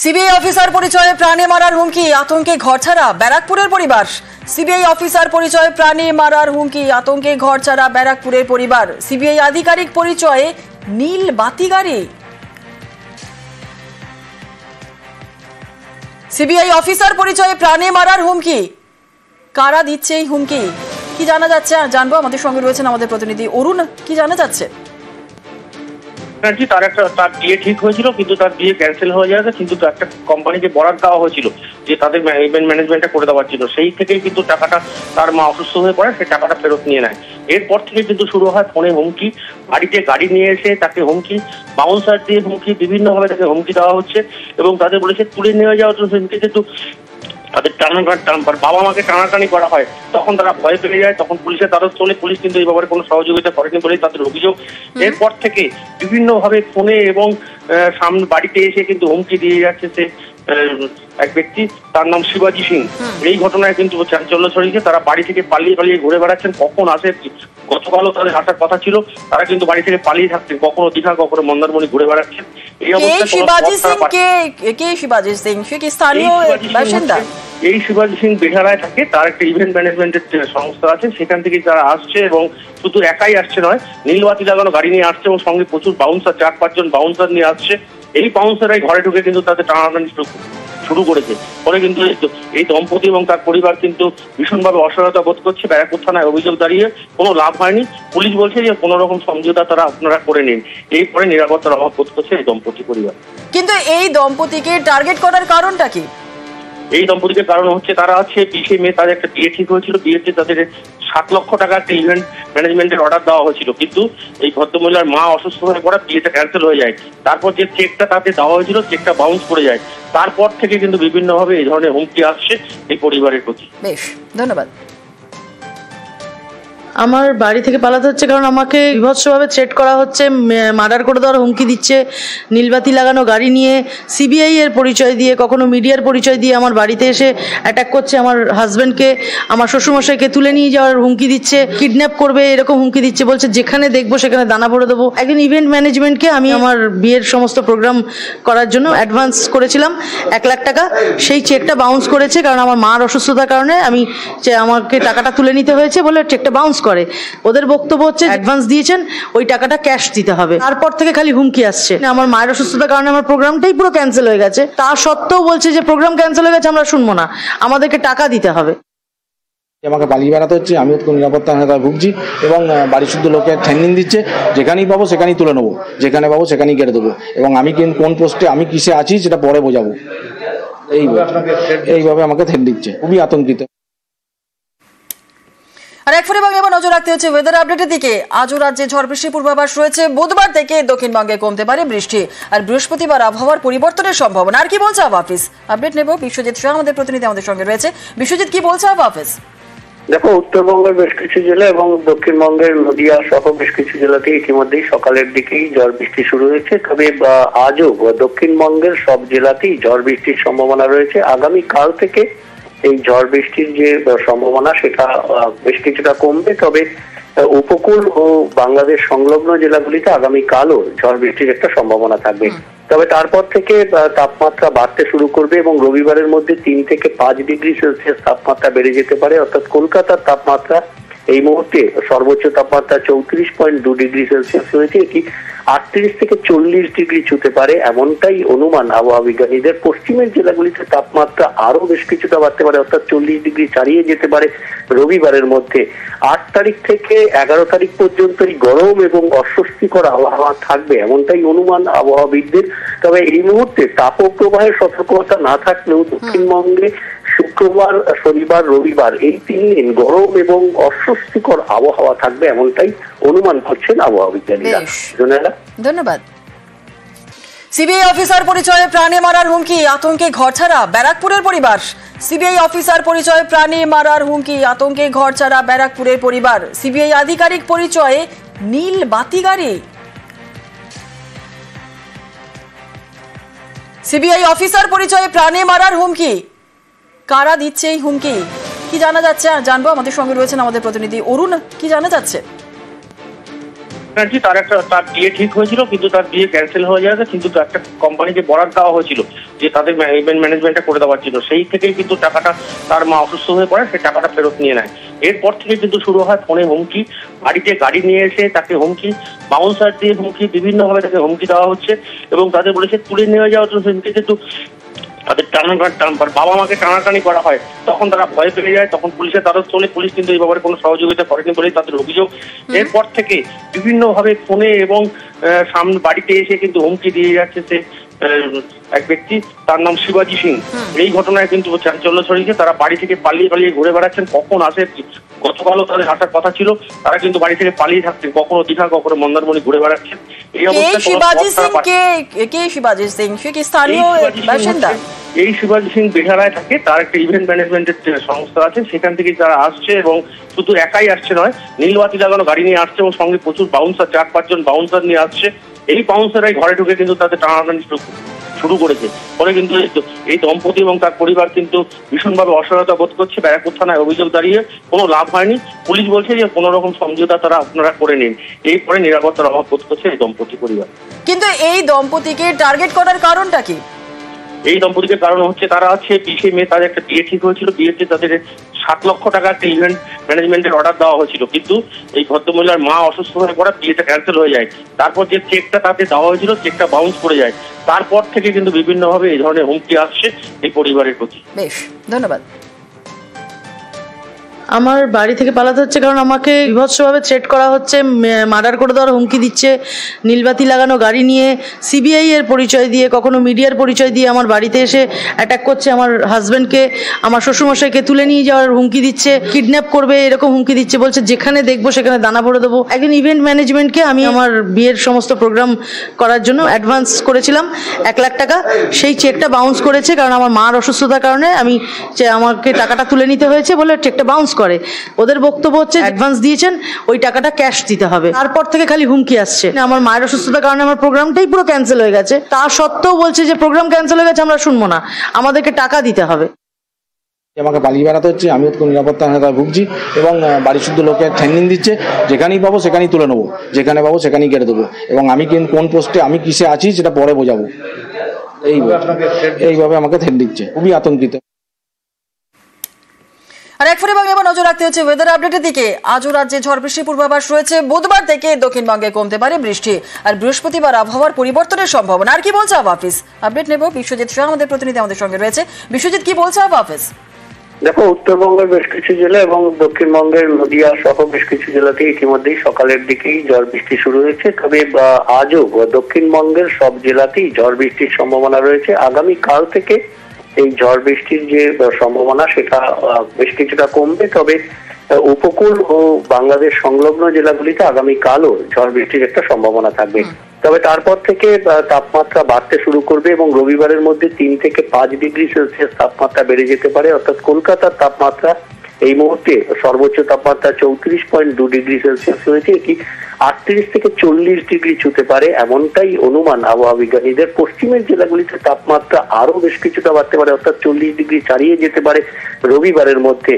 CBI officer পরিচয়ে প্রাণে মারার হুমকি, আতঙ্কে ঘরছাড়া ব্যারাকপুরের পরিবার। সিবিআই অফিসার পরিচয়ে প্রাণে মারার হুমকি, আতঙ্কে ঘরছাড়া ব্যারাকপুরের পরিবার। সিবিআই আধিকারিক পরিচয়ে নীল বাতি গাড়ি। সিবিআই অফিসার পরিচয়ে প্রাণে মারার হুমকি, কারা দিচ্ছে এই হুমকি, কি জানা যাচ্ছে জানবো। আমাদের সঙ্গে রয়েছেন আমাদের প্রতিনিধি অরুণ, কি জানা যাচ্ছে? তার বিয়ে ঠিক হয়েছিল, কিন্তু তার বিয়ে ক্যান্সেল হয়ে যাবে, কিন্তু একটা কোম্পানিকে বরাদ দেওয়া হয়েছিল যে তাদের ইভেন্ট ম্যানেজমেন্টটা করে দেওয়ার ছিল। সেই থেকেই কিন্তু টাকাটা তার মা অসুস্থ হয়ে পড়ে, সেই টাকাটা ফেরত নিয়ে নেয়। এরপর থেকে কিন্তু শুরু হয় ফোনে হুমকি, বাড়িতে গাড়ি নিয়ে এসে তাকে হুমকি, বাউন্সার দিয়ে হুমকি, বিভিন্নভাবে তাকে হুমকি দেওয়া হচ্ছে এবং তাদের বলেছে তুলে নিয়ে যাওয়ার জন্য। কিন্তু তাদের বাবা মাকে টানাটানি করা হয়, তখন তারা ভয় পেয়ে যায়, তখন পুলিশের দ্বারস্থ হলে পুলিশ কিন্তু এই ব্যাপারে কোনো সহযোগিতা করেনি বলেই তাদের অভিযোগ। এরপর থেকে বিভিন্নভাবে ফোনে এবং সামনে বাড়িতে এসে কিন্তু হুমকি দিয়ে যাচ্ছে সে এক ব্যক্তি, তার নাম শিবাজি সিং। এই ঘটনায় কিন্তু চাঞ্চল্য ছড়িয়েছে, তারা বাড়ি থেকে পালিয়ে পালিয়ে ঘুরে বেড়াচ্ছেন। কখন আসে, গতকালও তাদের আসার কথা ছিল, তারা কিন্তু বাড়ি থেকে পালিয়ে থাকতেন, কখনো দীঘা কখনো মন্দারমণি ঘুরে বেড়াচ্ছেন। এই অবস্থায় এই শিবাজি সিং বেহারায় থাকে, তার একটা ইভেন্ট ম্যানেজমেন্টের সংস্থা আছে, সেখান থেকে তারা আসছে এবং শুধু একাই আসছে নয়, নীলবাতি লাগানো গাড়ি নিয়ে আসছে এবং সঙ্গে প্রচুর বাউন্সার, 4-5 জন বাউন্সার নিয়ে আসছে। এই বাউন্সাররাই ঘরে ঢুকে কিন্তু তাদের টানাটানি শুরু করেছে। ফলে কিন্তু এই দম্পতি এবং তার পরিবার কিন্তু ভীষণভাবে অসহায়তা বোধ করছে। ব্যারাকপুর থানায় অভিযোগ দাঁড়িয়ে কোনো লাভ হয়নি। পুলিশ বলছে যে কোনো রকম সমঝোতা তারা আপনারা করে নিন। এরপরে নিরাপত্তার অভাব বোধ করছে এই দম্পতি পরিবার। কিন্তু এই দম্পতিকে টার্গেট করার কারণটা কি? এই দম্পতির কারণ হচ্ছে তারা হচ্ছে 20 মে তাদের একটা বিয়ে ঠিক হয়েছিল, বিয়েতে তাদের 7 লক্ষ টাকা একটা ইভেন্ট ম্যানেজমেন্টের অর্ডার দেওয়া হয়েছিল, কিন্তু এই ভদ্রমহিলার মা অসুস্থ হয়ে পড়া বিয়েটা ক্যান্সেল হয়ে যায়। তারপর যে চেকটা তাতে দেওয়া হয়েছিল, চেকটা বাউন্স করে যায়। তারপর থেকে কিন্তু বিভিন্নভাবে এই ধরনের হুমকি আসছে এই পরিবারের প্রতি। বেশ, ধন্যবাদ। আমার বাড়ি থেকে পালাতে হচ্ছে কারণ আমাকে বিভৎসভাবে থ্রেট করা হচ্ছে, মার্ডার করে দেওয়ার হুমকি দিচ্ছে। নীলবাতি লাগানো গাড়ি নিয়ে সিবিআই এর পরিচয় দিয়ে, কখনো মিডিয়ার পরিচয় দিয়ে আমার বাড়িতে এসে অ্যাটাক করছে। আমার হাজব্যান্ডকে, আমার শ্বশুরমশাইকে তুলে নিয়ে যাওয়ার হুমকি দিচ্ছে, কিডন্যাপ করবে এরকম হুমকি দিচ্ছে। বলছে যেখানে দেখবো সেখানে দানা ভরে দেবো। একদিন ইভেন্ট ম্যানেজমেন্টকে আমি আমার বিয়ের সমস্ত প্রোগ্রাম করার জন্য অ্যাডভান্স করেছিলাম 1 লাখ টাকা, সেই চেকটা বাউন্স করেছে কারণ আমার মার অসুস্থতার কারণে আমাকে টাকাটা তুলে নিতে হয়েছে বলে চেকটা বাউন্স করে। ওদের বক্তব্য হচ্ছে অ্যাডভান্স দিয়েছেন, ওই টাকাটা ক্যাশ দিতে হবে। তারপর থেকে খালি হুমকি আসছে। আমার মায়ের অসুস্থতার কারণে আমার প্রোগ্রামটাই পুরো ক্যান্সেল হয়ে গেছে, তা সত্ত্বেও বলছে যে প্রোগ্রাম ক্যান্সেল হয়ে গেছে, আমরা শুনবো না, আমাদেরকে টাকা দিতে হবে। আমাকে পালিয়ে বেড়াতে হচ্ছে, আমিও তো নিরাপত্তাহীনতায় ভুগছি এবং বাড়ি শুদ্ধ লোকে ট্রেনিং দিচ্ছে, যেখানেই পাবো সেখানেই তুলে নেবো, যেখানে পাবো সেখানেই কেটে দেবো এবং আমি কোন পোস্টে আমি কিসে আছি সেটা পরে বোঝাবো। এইভাবে আমাকে থ্রেট দিচ্ছে, খুবই আতঙ্কিত। আর এক ফোনে এবার নজর রাখতে হচ্ছে ওয়েদার আপডেটের দিকে। আজও রাজ্যে ঝড় বৃষ্টির পূর্বাভাস রয়েছে। বুধবার থেকে দক্ষিণবঙ্গে কমতে পারে বৃষ্টি, আর বৃহস্পতিবার আবহাওয়ার পরিবর্তনের সম্ভাবনা। আর কি বলছে আবহাওয়া অফিস, আপডেট নেব। বিশ্বজিৎ শাহ আমাদের প্রতিনিধি আমাদের সঙ্গে রয়েছে। বিশ্বজিৎ, কি বলছে আবহাওয়া অফিস? দেখো, উত্তরবঙ্গের বেশ কিছু জেলা এবং দক্ষিণবঙ্গের নদিয়া সহ বেশ কিছু জেলাতে ইতিমধ্যেই সকালের দিকেই ঝড় বৃষ্টি শুরু হয়েছে। তবে আজও দক্ষিণবঙ্গের সব জেলাতেই ঝড় বৃষ্টির সম্ভাবনা রয়েছে। আগামী কাল থেকে এই ঝড় বৃষ্টির যে সম্ভাবনা সেটা বেশ কিছুটা কমবে। তবে উপকূল ও বাংলাদেশ সংলগ্ন জেলাগুলিতে আগামীকালও ঝড় বৃষ্টির একটা সম্ভাবনা থাকবে। তবে তারপর থেকে তাপমাত্রা বাড়তে শুরু করবে এবং রবিবারের মধ্যে 3 থেকে 5 ডিগ্রি সেলসিয়াস তাপমাত্রা বেড়ে যেতে পারে। অর্থাৎ কলকাতার তাপমাত্রা এই মুহূর্তে সর্বোচ্চ তাপমাত্রা 34.2 ডিগ্রি সেলসিয়াস রয়েছে, এটি 38 থেকে 40 ডিগ্রি ছুঁতে পারে, এমনটাই অনুমান আবহাওয়া বিজ্ঞানীদের। পশ্চিমের জেলাগুলিতে তাপমাত্রা আরো বেশ কিছুটা বাড়তে পারে, অর্থাৎ 40 ডিগ্রি ছাড়িয়ে যেতে পারে রবিবারের মধ্যে। 8 তারিখ থেকে 11 তারিখ পর্যন্ত এই গরম এবং অস্বস্তিকর আবহাওয়া থাকবে, এমনটাই অনুমান আবহাওয়াবিদদের। তবে এই মুহূর্তে তাপপ্রবাহের সতর্কতা না থাকলেও দক্ষিণবঙ্গে শুক্রবার, শনিবার, রবিবার এই 3 দিন গরম এবং অস্বস্তিকর আবহাওয়া থাকবে, এমনটাই অনুমান করছেন আবহাওয়া বিজ্ঞানীরা। ধন্যবাদ। সিবিআই অফিসার পরিচয়ে প্রাণে মারার হুমকি, আতঙ্কে ঘরছাড়া ব্যারাকপুরের পরিবার। সিবিআই অফিসার পরিচয়ে প্রাণে মারার হুমকি, আতঙ্কে ঘরছাড়া ব্যারাকপুরের পরিবার। সিবিআই আধিকারিক পরিচয়ে নীল বাতি গাড়ি। সিবিআই অফিসার পরিচয়ে প্রাণে মারার হুমকি, কারা দিচ্ছে এই হুমকি, কি জানা যাচ্ছে জানবো। আমাদের সঙ্গে রয়েছেন আমাদের প্রতিনিধি অরুণ, কি জানা যাচ্ছে? ব্যানার্জি তার বিয়ে ঠিক হয়েছিল, কিন্তু তার বিয়ে ক্যান্সেল হয়ে যাবে, কিন্তু একটা কোম্পানিকে বরাদ দেওয়া হয়েছিল যে তাদের ইভেন্ট ম্যানেজমেন্টটা করে দেওয়ার ছিল। সেই থেকেই কিন্তু টাকাটা তার মা অসুস্থ হয়ে পড়ে, সেই টাকাটা ফেরত নিয়ে নেয়। এরপর থেকে কিন্তু শুরু হয় ফোনে হুমকি, বাড়িতে গাড়ি নিয়ে এসে তাকে হুমকি, বাউন্সার দিয়ে হুমকি, বিভিন্নভাবে তাকে হুমকি দেওয়া হচ্ছে এবং তাদের বলেছে তুলে নিয়ে যাওয়ার জন্য। কিন্তু তাদের বাবা মাকে টানাটানি করা হয়, তখন তারা ভয় পেয়ে যায়, তখন পুলিশের দ্বারস্থ হলে পুলিশ কিন্তু এই ব্যাপারে কোনো সহযোগিতা করেনি বলেই তাদের অভিযোগ। এরপর থেকে বিভিন্নভাবে ফোনে এবং সামনে বাড়িতে এসে কিন্তু হুমকি দিয়ে যাচ্ছে সে এক ব্যক্তি, তার নাম শিবাজি সিং। এই ঘটনায় কিন্তু চাঞ্চল্য ছড়িয়েছে, তারা বাড়ি থেকে পালিয়ে ঘুরে বেড়াচ্ছেন। কখন আসে, গতকালও তাদের আসার কথা ছিল, তারা কিন্তু বাড়ি থেকে পালিয়ে থাকতেন, কখনো দীঘা কখনো মন্দারমণি ঘুরে বেড়াচ্ছেন। এই অবস্থায় শিবাজি সিং কি স্থানীয় বাসিন্দা? এই শিবাজি সিং বেহারায় থাকে, তার একটা ইভেন্ট ম্যানেজমেন্টের সংস্থা আছে, সেখান থেকে তারা আসছে এবং শুধু একাই আসছে নয়, নীলবাতি লাগানো গাড়ি নিয়ে আসছে এবং সঙ্গে প্রচুর বাউন্সার, 4-5 জন বাউন্সার নিয়ে আসছে। এই বাউন্সাররাই ঘরে ঢুকে কিন্তু তাদের টানাটানি শুরু করেছে। ফলে কিন্তু এই দম্পতি এবং তার পরিবার কিন্তু ভীষণভাবে অসহায়তা বোধ করছে। ব্যারাকপুর থানায় অভিযোগ দাঁড়িয়ে কোনো লাভ হয়নি। পুলিশ বলছে যে কোনো রকম সমঝোতা তারা আপনারা করে নিন। এরপরে নিরাপত্তার অভাব বোধ করছে এই দম্পতি পরিবার। কিন্তু এই দম্পতিকে টার্গেট করার কারণটা কি? এই দম্পতিকে কারণ হচ্ছে তারা হচ্ছে 20 মে তাদের একটা বিয়ে ঠিক হয়েছিল, বিয়েতে তাদের 7 লক্ষ টাকা একটা ইভেন্ট ম্যানেজমেন্টের অর্ডার দেওয়া হয়েছিল, কিন্তু এই ভদ্রমহিলার মা অসুস্থ হয়ে পড়া বিয়েটা ক্যান্সেল হয়ে যায়। তারপর যে চেকটা তাতে দেওয়া হয়েছিল চেকটা বাউন্স করে যায়। তারপর থেকে কিন্তু বিভিন্নভাবে এই ধরনের হুমকি আসছে এই পরিবারের প্রতি। বেশ, ধন্যবাদ। আমার বাড়ি থেকে পালাতে হচ্ছে কারণ আমাকে বিভৎসভাবে থ্রেট করা হচ্ছে, মার্ডার করে দেওয়ার হুমকি দিচ্ছে, নীলবাতি লাগানো গাড়ি নিয়ে, সিবিআই এর পরিচয় দিয়ে, কখনো মিডিয়ার পরিচয় দিয়ে আমার বাড়িতে এসে অ্যাটাক করছে। আমার হাজব্যান্ডকে, আমার শ্বশুরমশাইকে তুলে নিয়ে যাওয়ার হুমকি দিচ্ছে, কিডন্যাপ করবে এরকম হুমকি দিচ্ছে, বলছে যেখানে দেখবো সেখানে দানা ভরে দেবো। একজন ইভেন্ট ম্যানেজমেন্টকে আমি আমার বিয়ের সমস্ত প্রোগ্রাম করার জন্য অ্যাডভান্স করেছিলাম 1 লাখ টাকা, সেই চেকটা বাউন্স করেছে কারণ আমার মার অসুস্থতার কারণে আমাকে টাকাটা তুলে নিতে হয়েছে বলে চেকটা বাউন্স করে। ওদের বক্তব্য হচ্ছে অ্যাডভান্স দিয়েছেন, ওই টাকাটা ক্যাশ দিতে হবে। তারপর থেকে খালি হুমকি আসছে। আমার মায়ের অসুস্থতার কারণে আমার প্রোগ্রামটাই পুরো ক্যান্সেল হয়ে গেছে, তা সত্ত্বেও বলছে যে প্রোগ্রাম ক্যান্সেল হয়ে গেছে, আমরা শুনবো না, আমাদেরকে টাকা দিতে হবে। আমাকে পালিয়ে বেড়াতে হচ্ছে, আমিও তো নিরাপত্তাহীনতায় ভুগছি এবং বাড়ির শুদ্ধ লোকের ট্রেনিং দিচ্ছে, যেখানেই পাবো সেখানেই তুলে নেবো, যেখানে পাবো সেখানেই কেটে দেবো এবং আমি কোন পোস্টে আমি কিসে আছি সেটা পরে বোঝাবো। এইভাবে আমাকে থ্রেট দিচ্ছে, খুবই আতঙ্কিত। আর এক ফোনে বাংলা নজর রাখতে হচ্ছে ওয়েদার আপডেটের দিকে। আজও রাজ্যে ঝড় বৃষ্টির পূর্বাভাস রয়েছে। বুধবার থেকে দক্ষিণবঙ্গে কমতে পারে বৃষ্টি, আর বৃহস্পতিবার আবহাওয়ার পরিবর্তনের সম্ভাবনা। আর কি বলছে আবহাওয়া অফিস? আপডেট নেব, বিশ্বজিৎ শাহ আমাদের প্রতিনিধি আমাদের সঙ্গে রয়েছে। বিশ্বজিৎ, কি বলছে আবহাওয়া অফিস? দেখো, উত্তরবঙ্গের বেশ কিছু জেলা এবং দক্ষিণবঙ্গের নদিয়া সহ বেশ কিছু জেলাতে ইতিমধ্যেই সকালের দিকেই ঝড় বৃষ্টি শুরু হয়েছে। তবে আজও দক্ষিণবঙ্গের সব জেলাতেই ঝড় বৃষ্টির সম্ভাবনা রয়েছে। আগামী কাল থেকে এই ঝড় বৃষ্টির যে সম্ভাবনা সেটা বেশ কিছুটা কমবে। তবে উপকূল ও বাংলাদেশ সংলগ্ন জেলাগুলিতে আগামীকালও ঝড় বৃষ্টির একটা সম্ভাবনা থাকবে। তবে তারপর থেকে তাপমাত্রা বাড়তে শুরু করবে এবং রবিবারের মধ্যে 3 থেকে 5 ডিগ্রি সেলসিয়াস তাপমাত্রা বেড়ে যেতে পারে। অর্থাৎ কলকাতার তাপমাত্রা এই মুহূর্তে সর্বোচ্চ তাপমাত্রা 34.2 ডিগ্রি সেলসিয়াস রয়েছে, এটি 38 থেকে 40 ডিগ্রি ছুঁতে পারে এমনটাই অনুমান আবহাওয়া বিজ্ঞানীদের। পশ্চিমের জেলাগুলিতে তাপমাত্রা আরো বেশ কিছুটা বাড়তে পারে, অর্থাৎ 40 ডিগ্রি ছাড়িয়ে যেতে পারে রবিবারের মধ্যে।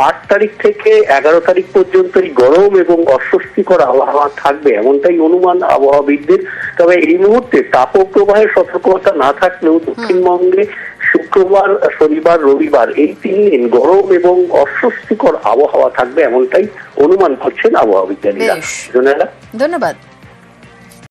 8 তারিখ থেকে 11 তারিখ পর্যন্ত এই গরম এবং অস্বস্তিকর আবহাওয়া থাকবে এমনটাই অনুমান আবহাওয়াবিদদের। তবে এই মুহূর্তে তাপপ্রবাহের সতর্কতা না থাকলেও দক্ষিণবঙ্গে শুক্রবার, শনিবার, রবিবার এই 3 দিন গরম এবং অস্বস্তিকর আবহাওয়া থাকবে এমনটাই অনুমান করছেন আবহাওয়া বিজ্ঞানীরা। ধন্যবাদ।